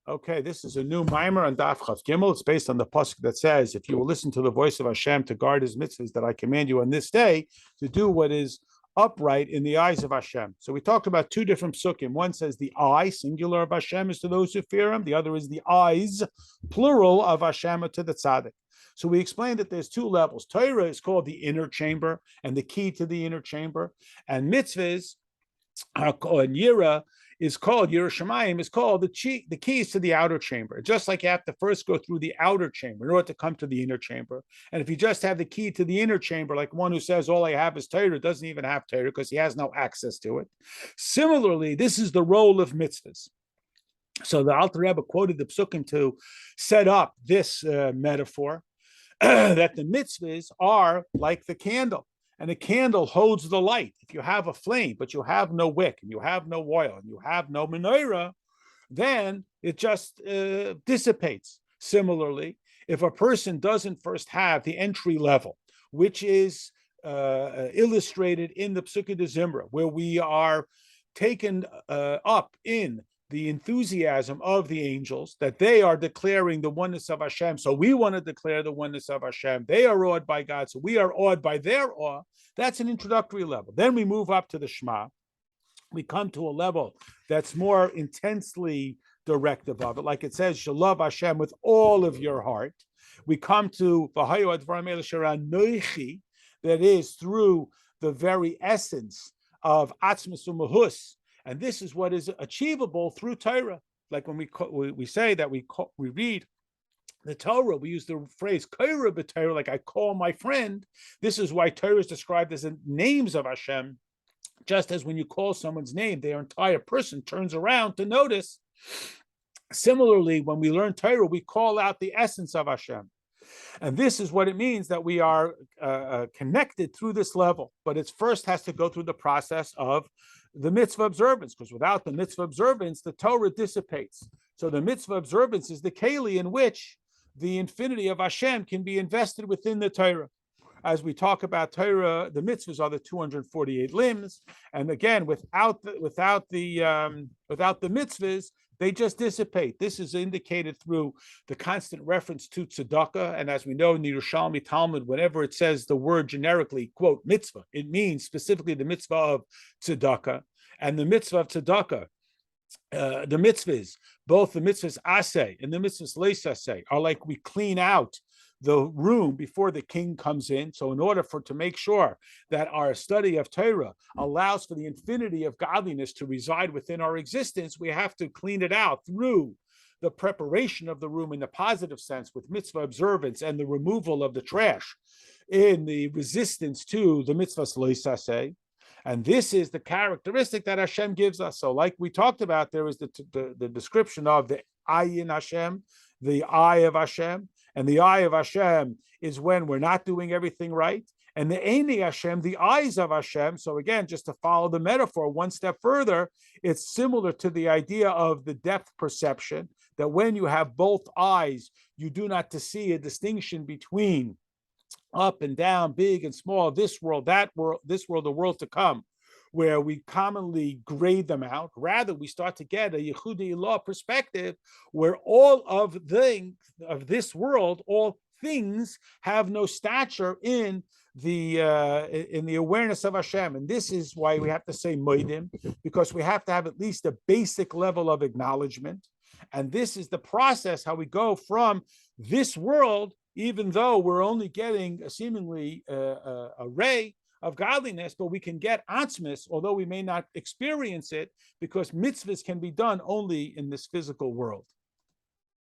Okay, this is a new mimer on Daf Chav Gimel. It's based on the pasuk that says, "If you will listen to the voice of Hashem to guard His mitzvahs that I command you on this day, to do what is upright in the eyes of Hashem." So we talked about two different psukim. One says the eye, singular, of Hashem is to those who fear Him. The other is the eyes, plural, of Hashem to the tzaddik. So we explained that there's two levels. Torah is called the inner chamber and the key to the inner chamber, and mitzvahs are called Yira. Is called Yerushalayim is called the keys to the outer chamber. Just like you have to first go through the outer chamber in order to come to the inner chamber. And if you just have the key to the inner chamber, like one who says all I have is Torah, doesn't even have Torah because he has no access to it. Similarly, this is the role of mitzvahs. So the Alter Rebbe quoted the psukim to set up this metaphor that the mitzvahs are like the candle. And a candle holds the light. If you have a flame, but you have no wick, and you have no oil, and you have no menorah, then it just dissipates. Similarly, if a person doesn't first have the entry level, which is illustrated in the Psukei de Zimra, where we are taken up in the enthusiasm of the angels, that they are declaring the oneness of Hashem. So we want to declare the oneness of Hashem. They are awed by God, so we are awed by their awe. That's an introductory level. Then we move up to the Shema. We come to a level that's more intensely directive of it. Like it says, you love Hashem with all of your heart. We come to V'hayu advarim eila shara, that is through the very essence of Atzmus Umahus. And this is what is achievable through Torah. Like when we say that we read the Torah, we use the phrase "Kaira b'Torah," like I call my friend. This is why Torah is described as the names of Hashem. Just as when you call someone's name, their entire person turns around to notice. Similarly, when we learn Torah, we call out the essence of Hashem. And this is what it means that we are connected through this level. But it first has to go through the process of the mitzvah observance, because without the mitzvah observance, the Torah dissipates. So the mitzvah observance is the keli in which the infinity of Hashem can be invested within the Torah. As we talk about Torah, the mitzvahs are the 248 limbs, and again, without the mitzvahs, they just dissipate. This is indicated through the constant reference to tzedakah, and as we know in the Yerushalmi Talmud, whenever it says the word generically, quote, mitzvah, it means specifically the mitzvah of tzedakah. And the mitzvah of tzedakah, the mitzvahs, both the mitzvahs aseh and the mitzvahs leis aseh, are like we clean out the room before the king comes in. So in order to make sure that our study of Torah allows for the infinity of godliness to reside within our existence, we have to clean it out through the preparation of the room in the positive sense with mitzvah observance and the removal of the trash in the resistance to the mitzvahs leis aseh. And this is the characteristic that Hashem gives us. So like we talked about, there is the description of the ayin Hashem, the eye of Hashem. And the eye of Hashem is when we're not doing everything right. And the Eini Hashem, the eyes of Hashem. So again, just to follow the metaphor one step further, it's similar to the idea of the depth perception, that when you have both eyes, you do not see a distinction between up and down, big and small, this world, that world, this world, the world to come, where we commonly grade them out. Rather, we start to get a Yehudi law perspective where all of this world, all things have no stature in the awareness of Hashem. And this is why we have to say moedim, because we have to have at least a basic level of acknowledgement. And this is the process, how we go from this world, even though we're only getting seemingly a ray of godliness, but we can get atzmis, although we may not experience it, because mitzvahs can be done only in this physical world.